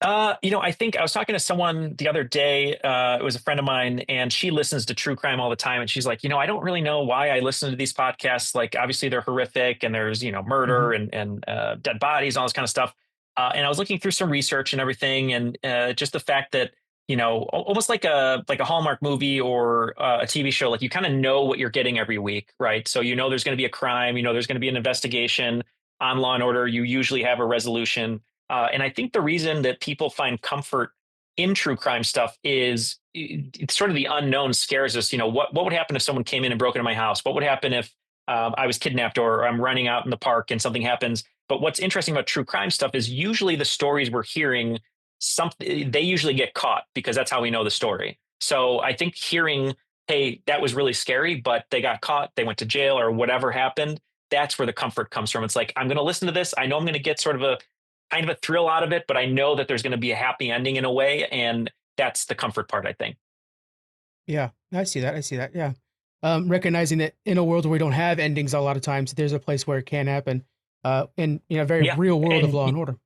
I think I was talking to someone the other day. It was a friend of mine, and she listens to true crime all the time. And she's like, I don't really know why I listen to these podcasts. Like, obviously, they're horrific, and there's murder Hmm. and dead bodies, all this kind of stuff. And I was looking through some research and everything, and just the fact that almost like a Hallmark movie or a TV show, like you kind of know what you're getting every week, right? So there's going to be a crime, there's going to be an investigation on Law and Order. You usually have a resolution. And I think the reason that people find comfort in true crime stuff is it's sort of the unknown scares us. What would happen if someone came in and broke into my house? What would happen if I was kidnapped or I'm running out in the park and something happens? But what's interesting about true crime stuff is usually the stories we're hearing something they usually get caught because that's how we know the story. So I think hearing, hey, that was really scary, but they got caught, they went to jail or whatever happened, that's where the comfort comes from. It's like, I'm going to listen to this. I know I'm going to get sort of a kind of a thrill out of it, but I know that there's going to be a happy ending in a way. And that's the comfort part, I think. Yeah, I see that. I see that. Yeah. Recognizing that in a world where we don't have endings, a lot of times there's a place where it can happen. In a very Yeah. real world of And Law and Order.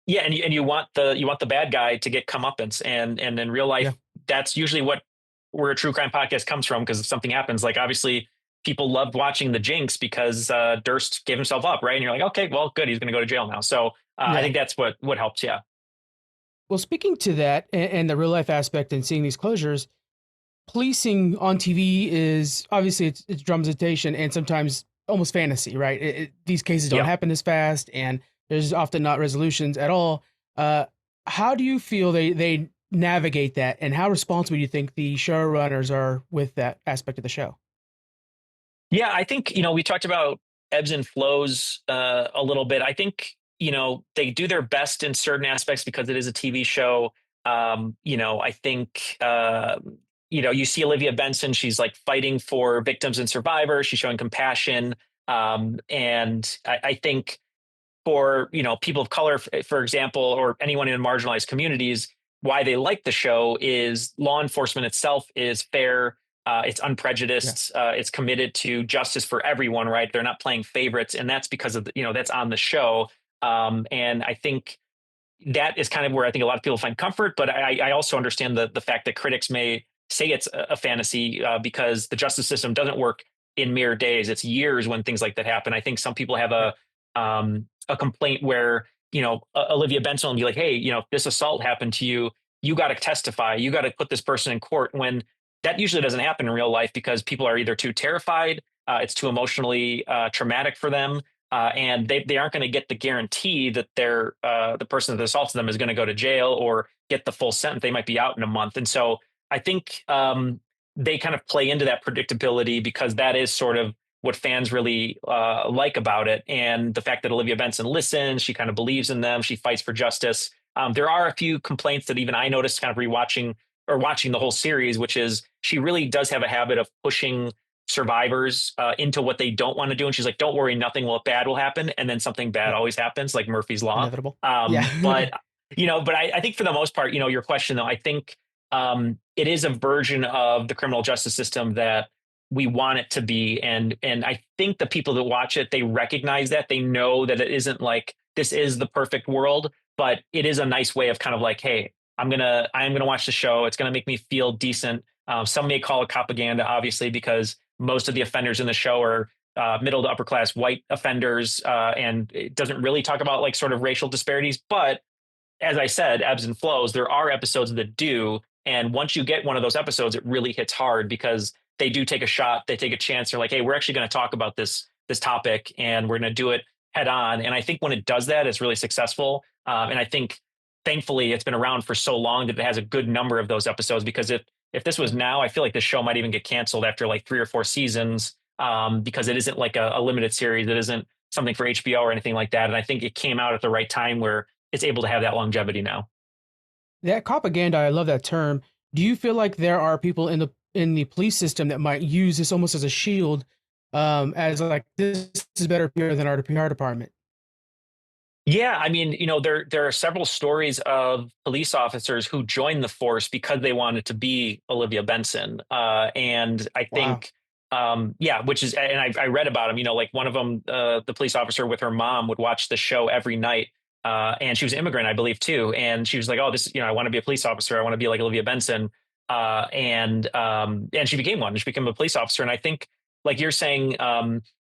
yeah, and you want the bad guy to get comeuppance, and in real Yeah. life, that's usually what where a true crime podcast comes from because if something happens, like obviously people loved watching the Jinx because Durst gave himself up, right? And you're like, okay, well, good, he's going to go to jail now. So I Yeah. think that's what helps. Yeah, Well, speaking to that and the real life aspect and seeing these closures, policing on TV is obviously it's dramatization and sometimes almost fantasy, right? These cases don't yeah. happen as fast, and there's often not resolutions at all. Uh, how do you feel they navigate that, and how responsible do you think the showrunners are with that aspect of the show? Yeah, I think, we talked about ebbs and flows a little bit. I think, they do their best in certain aspects because it is a TV show. I think, you see Olivia Benson, she's like fighting for victims and survivors. She's showing compassion. And I think for, people of color, for example, or anyone in marginalized communities, why they like the show is law enforcement itself is fair, it's Yeah. unprejudiced. It's committed to justice for everyone, right? They're not playing favorites, and that's because of that's on the show. And I think that is kind of where I think a lot of people find comfort. But I also understand the fact that critics may say it's a fantasy because the justice system doesn't work in mere days. It's years when things like that happen. I think some people have Yeah. a complaint where Olivia Benson will be like, hey, this assault happened to you. You got to testify. You got to put this person in court. When that usually doesn't happen in real life because people are either too terrified, it's too emotionally traumatic for them, and they aren't going to get the guarantee that the person that assaulted them is going to go to jail or get the full sentence. They might be out in a month, and so I think they kind of play into that predictability because that is sort of what fans really like about it, and the fact that Olivia Benson listens, she kind of believes in them, she fights for justice. There are a few complaints that even I noticed kind of rewatching or watching the whole series, which is she really does have a habit of pushing survivors into what they don't want to do. And she's like, don't worry, nothing bad will happen. And then something bad Yeah. always happens, like Murphy's Law. Inevitable. Yeah. But I think for the most part, your question though, I think it is a version of the criminal justice system that we want it to be. And I think the people that watch it, they recognize that. They know that it isn't like this is the perfect world, but it is a nice way of kind of like, hey, I'm gonna watch the show. It's gonna make me feel decent. Some may call it propaganda, obviously, because most of the offenders in the show are middle to upper class white offenders, and it doesn't really talk about like sort of racial disparities. But as I said, ebbs and flows. There are episodes that do, and once you get one of those episodes, it really hits hard because they do take a shot, they take a chance. They're like, hey, we're actually going to talk about this topic, and we're going to do it head on. And I think when it does that, it's really successful. And I think thankfully it's been around for so long that it has a good number of those episodes because if this was now, I feel like the show might even get canceled after like 3 or 4 seasons because it isn't like a limited series. It isn't something for HBO or anything like that. And I think it came out at the right time where it's able to have that longevity now. That propaganda, I love that term. Do you feel like there are people in the police system that might use this almost as a shield, as like this is better PR than our PR department? Yeah, I mean, there are several stories of police officers who joined the force because they wanted to be Olivia Benson, and I Wow. think, yeah, which is, and I read about them. Like one of them, the police officer with her mom would watch the show every night, and she was an immigrant, I believe, too, and she was like, "Oh, this, I want to be a police officer. I want to be like Olivia Benson," and she became one. She became a police officer, and I think, like you're saying,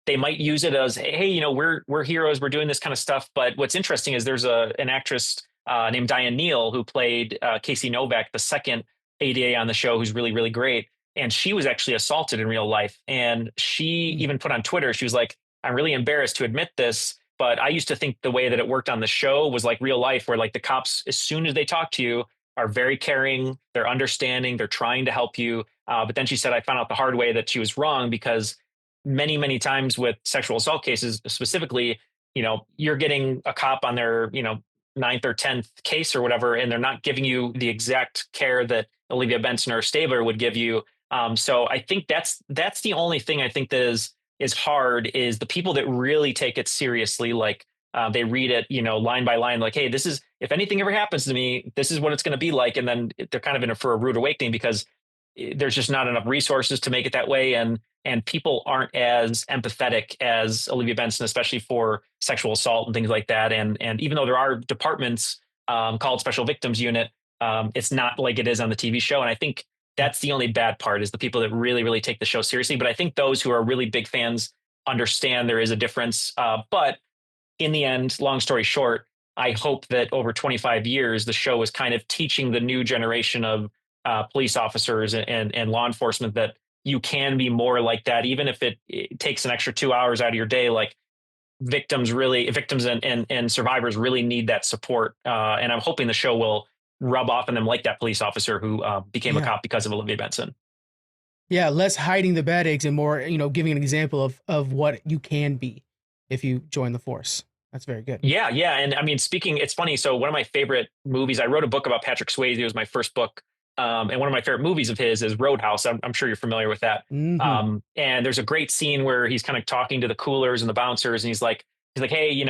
they might use it as, hey, we're heroes, we're doing this kind of stuff. But what's interesting is there's an actress named Diane Neal who played Casey Novak, the second ADA on the show, who's really, really great. And she was actually assaulted in real life. And she Mm. even put on Twitter, she was like, I'm really embarrassed to admit this, but I used to think the way that it worked on the show was like real life, where like the cops, as soon as they talk to you, are very caring, they're understanding, they're trying to help you. But then she said, I found out the hard way that she was wrong because many, many times with sexual assault cases specifically, you're getting a cop on their, ninth or 10th case or whatever, and they're not giving you the exact care that Olivia Benson or Stabler would give you. So I think that's the only thing I think that is hard, is the people that really take it seriously, like they read it, line by line, like, hey, this is, if anything ever happens to me, this is what it's going to be like. And then they're kind of in for a rude awakening, because there's just not enough resources to make it that way. And people aren't as empathetic as Olivia Benson, especially for sexual assault and things like that. And even though there are departments called Special Victims Unit, it's not like it is on the TV show. And I think that's the only bad part, is the people that really, really take the show seriously. But I think those who are really big fans understand there is a difference. But in the end, long story short, I hope that over 25 years, the show is kind of teaching the new generation of police officers and law enforcement that you can be more like that, even if it takes an extra 2 hours out of your day. Like, victims and survivors really need that support. And I'm hoping the show will rub off on them, like that police officer who became a cop because of Olivia Benson. Yeah, less hiding the bad eggs and more, giving an example of what you can be if you join the force. That's very good. Yeah. And I mean, it's funny. So one of my favorite movies, I wrote a book about Patrick Swayze. It was my first book. And one of my favorite movies of his is Roadhouse. I'm sure you're familiar with that. Mm-hmm. And there's a great scene where he's kind of talking to the coolers and the bouncers, and he's like, hey,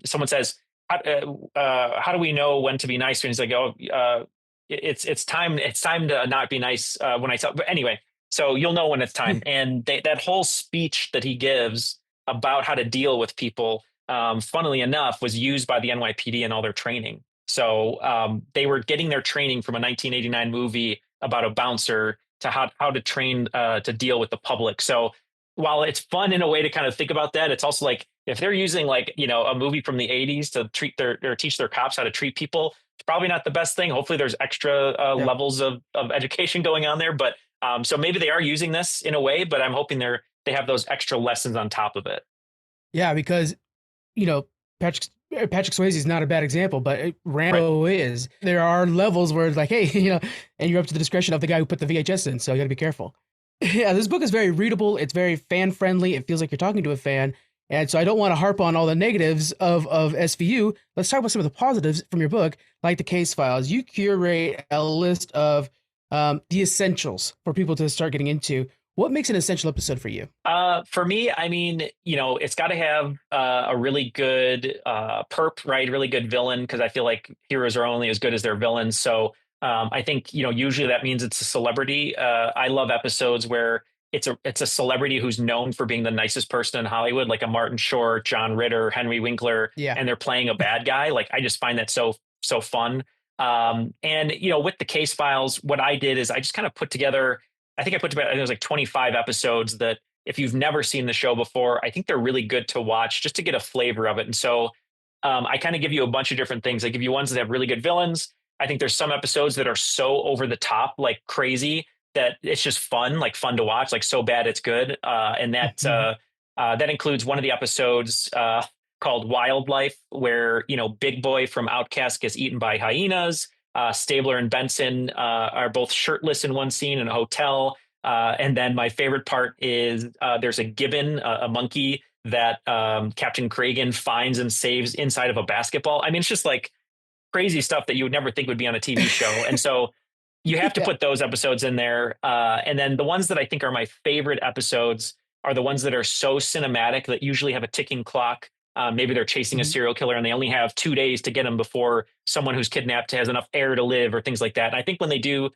someone says, how do we know when to be nice? And he's like, it's time to not be nice when I tell. But anyway, so you'll know when it's time. And that whole speech that he gives about how to deal with people, funnily enough, was used by the NYPD in all their training. So they were getting their training from a 1989 movie about a bouncer to how to train to deal with the public. So while it's fun in a way to kind of think about that, it's also like, if they're using a movie from the 80s to teach their cops how to treat people, it's probably not the best thing. Hopefully there's extra levels of education going on there. But so maybe they are using this in a way, but I'm hoping they have those extra lessons on top of it. Yeah, because, Patrick Swayze is not a bad example, but Rambo is. There are levels where it's like, hey, and you're up to the discretion of the guy who put the VHS in, so you got to be careful. Yeah, this book is very readable. It's very fan friendly. It feels like you're talking to a fan. And so I don't want to harp on all the negatives of SVU. Let's talk about some of the positives from your book, like the case files. You curate a list of the essentials for people to start getting into. What makes an essential episode for you? For me, I mean, it's got to have a really good perp, right? Really good villain, because I feel like heroes are only as good as their villains. So I think, usually that means it's a celebrity. I love episodes where it's a celebrity who's known for being the nicest person in Hollywood, like a Martin Short, John Ritter, Henry Winkler, and they're playing a bad guy. Like, I just find that so fun. And with the case files, what I did is I just kind of put together, I think it was like 25 episodes that, if you've never seen the show before, I think they're really good to watch just to get a flavor of it. And so I kind of give you a bunch of different things. I give you ones that have really good villains. I think there's some episodes that are so over the top, like crazy, that it's just fun to watch, like so bad it's good. And that includes one of the episodes called Wildlife, where, Big Boy from Outcast gets eaten by hyenas. Stabler and Benson are both shirtless in one scene in a hotel. And then my favorite part is there's a gibbon, a monkey that Captain Cragen finds and saves inside of a basketball. I mean, it's just like crazy stuff that you would never think would be on a TV show. And so you have to put those episodes in there. And then the ones that I think are my favorite episodes are the ones that are so cinematic that usually have a ticking clock. Maybe they're chasing a serial killer and they only have 2 days to get him before someone who's kidnapped has enough air to live, or things like that. And I think when they do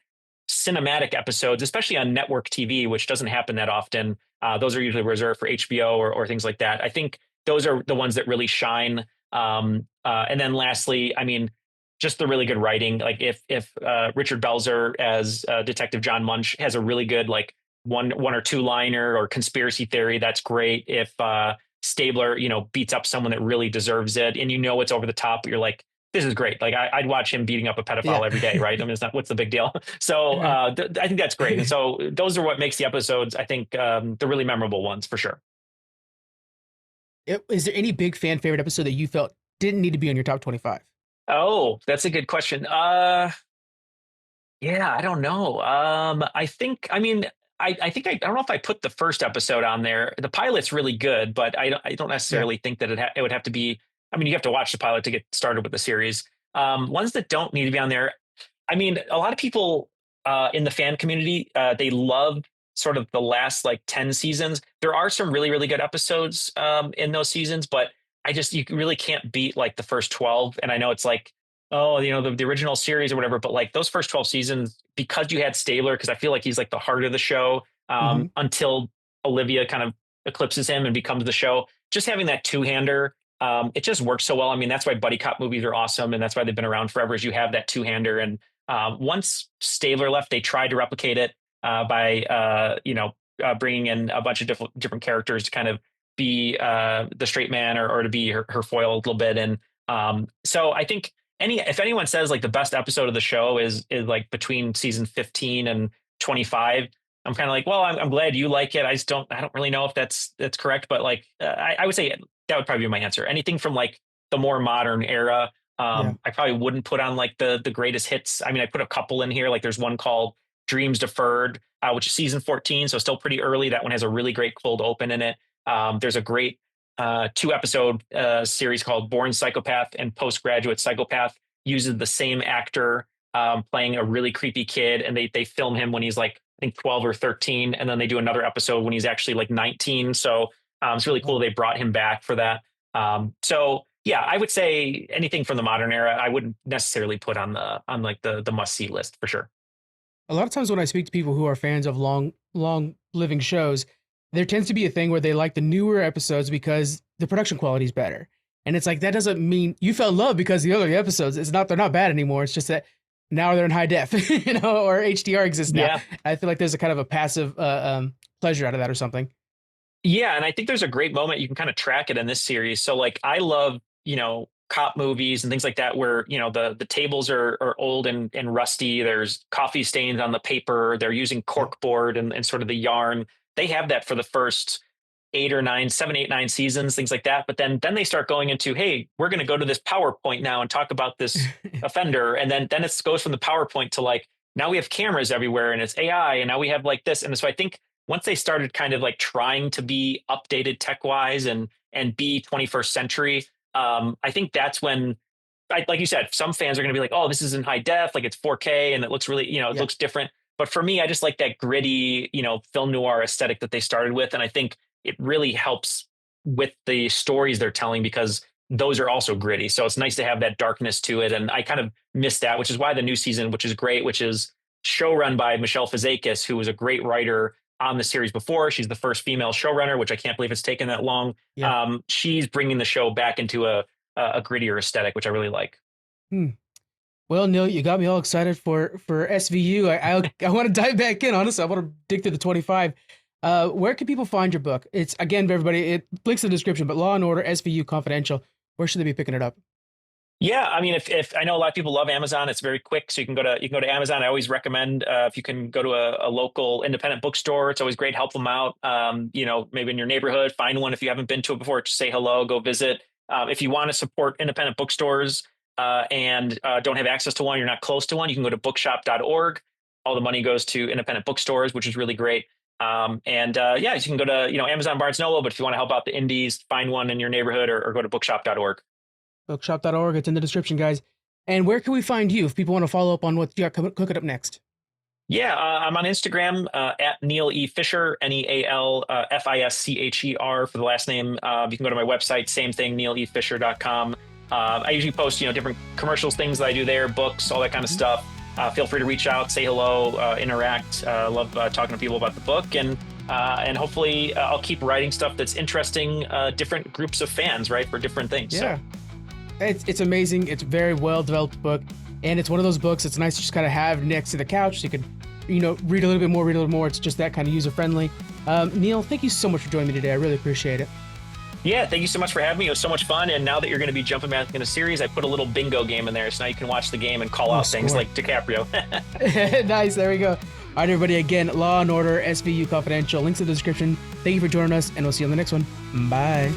cinematic episodes, especially on network TV, which doesn't happen that often, those are usually reserved for HBO or things like that. I think those are the ones that really shine. And then lastly, I mean, just the really good writing. Like if Richard Belzer as Detective John Munch has a really good one or two liner or conspiracy theory, that's great. If Stabler, beats up someone that really deserves it, and it's over the top, but you're like, this is great. Like I'd watch him beating up a pedophile every day, right? I mean, it's not, what's the big deal? So I think that's great. And so those are what makes the episodes, I think, the really memorable ones for sure. Is there any big fan favorite episode that you felt didn't need to be on your top 25? Oh, that's a good question. Yeah, I don't know. I think, I mean, I think I don't know if I put the first episode on there. The pilot's really good, but I don't necessarily think that it would have to be I mean, you have to watch the pilot to get started with the series. Ones that don't need to be on there. I mean, a lot of people in the fan community, they love sort of the last like 10 seasons. There are some really, really good episodes in those seasons, but you really can't beat like the first 12. And I know it's like, oh, the original series or whatever, but like those first 12 seasons, because you had Stabler, because I feel like he's like the heart of the show until Olivia kind of eclipses him and becomes the show. Just having that two-hander, it just works so well. I mean, that's why buddy cop movies are awesome, and that's why they've been around forever, is you have that two-hander. And once Stabler left, they tried to replicate it by bringing in a bunch of different characters to kind of be the straight man or to be her foil a little bit. And so I think if anyone says like the best episode of the show is like between season 15 and 25, I'm kind of like, well, I'm glad you like it. I don't really know if that's correct, but like I would say that would probably be my answer. Anything from like the more modern era, I probably wouldn't put on like the greatest hits. I mean, I put a couple in here. Like there's one called Dreams Deferred, which is season 14, so still pretty early. That one has a really great cold open in it. There's a great 2-episode series called Born Psychopath and Postgraduate Psychopath. Uses the same actor playing a really creepy kid, and they film him when he's like, I think 12 or 13, and then they do another episode when he's actually like 19. So it's really cool they brought him back for that. So yeah, I would say anything from the modern era, I wouldn't necessarily put on the must see list for sure. A lot of times when I speak to people who are fans of long living shows, there tends to be a thing where they like the newer episodes because the production quality is better. And it's like, that doesn't mean you fell in love because the other episodes, they're not bad anymore. It's just that now they're in high def, or HDR exists now. Yeah. I feel like there's a kind of a passive pleasure out of that or something. Yeah. And I think there's a great moment. You can kind of track it in this series. So like, I love, cop movies and things like that, where, the tables are old and rusty. There's coffee stains on the paper. They're using cork board and sort of the yarn. They have that for the first 7, 8, 9 seasons, things like that. But then they start going into, hey, we're going to go to this PowerPoint now and talk about this offender. And then it goes from the PowerPoint to like, now we have cameras everywhere and it's AI. And now we have like this. And so I think once they started kind of like trying to be updated tech wise and be 21st century, I think that's when, like you said, some fans are going to be like, oh, this is in high def, like it's 4K and it looks really, it looks different. But for me, I just like that gritty, film noir aesthetic that they started with. And I think it really helps with the stories they're telling, because those are also gritty. So it's nice to have that darkness to it. And I kind of missed that, which is why the new season, which is great, which is showrun by Michelle Fazakis, who was a great writer on the series before. She's the first female showrunner, which I can't believe it's taken that long. Yeah. She's bringing the show back into a grittier aesthetic, which I really like. Well, Neal, you got me all excited for SVU. I want to dive back in. Honestly, I want to dig through the 25. Where can people find your book? It's, again, everybody, it links in the description, but Law and Order, SVU Confidential. Where should they be picking it up? Yeah, I mean, if I know a lot of people love Amazon, it's very quick. So you can go to Amazon. I always recommend if you can go to a local independent bookstore, it's always great. Help them out. Maybe in your neighborhood, find one. If you haven't been to it before, just say hello, go visit. If you want to support independent bookstores and don't have access to one, you're not close to one, you can go to bookshop.org. All the money goes to independent bookstores, which is really great. So you can go to Amazon, Barnes & Noble, but if you want to help out the indies, find one in your neighborhood or go to bookshop.org. Bookshop.org. It's in the description, guys. And where can we find you if people want to follow up on what you got cooking up next? Yeah, I'm on Instagram at Neal E. Fischer, Neal Fischer for the last name. You can go to my website, same thing, nealefischer.com. I usually post, different commercials, things that I do there, books, all that kind of stuff. Feel free to reach out, say hello, interact. Love talking to people about the book, and hopefully I'll keep writing stuff that's interesting, different groups of fans, right, for different things. Yeah. So. It's amazing. It's a very well developed book, and it's one of those books it's nice to just kind of have next to the couch so you can, read a little bit more. It's just that kind of user friendly. Neal, thank you so much for joining me today. I really appreciate it. Yeah, thank you so much for having me. It was so much fun. And now that you're going to be jumping back in a series, I put a little bingo game in there. So now you can watch the game and call out things like DiCaprio. Nice. There we go. All right, everybody. Again, Law and Order, SVU Confidential. Links in the description. Thank you for joining us, and we'll see you on the next one. Bye.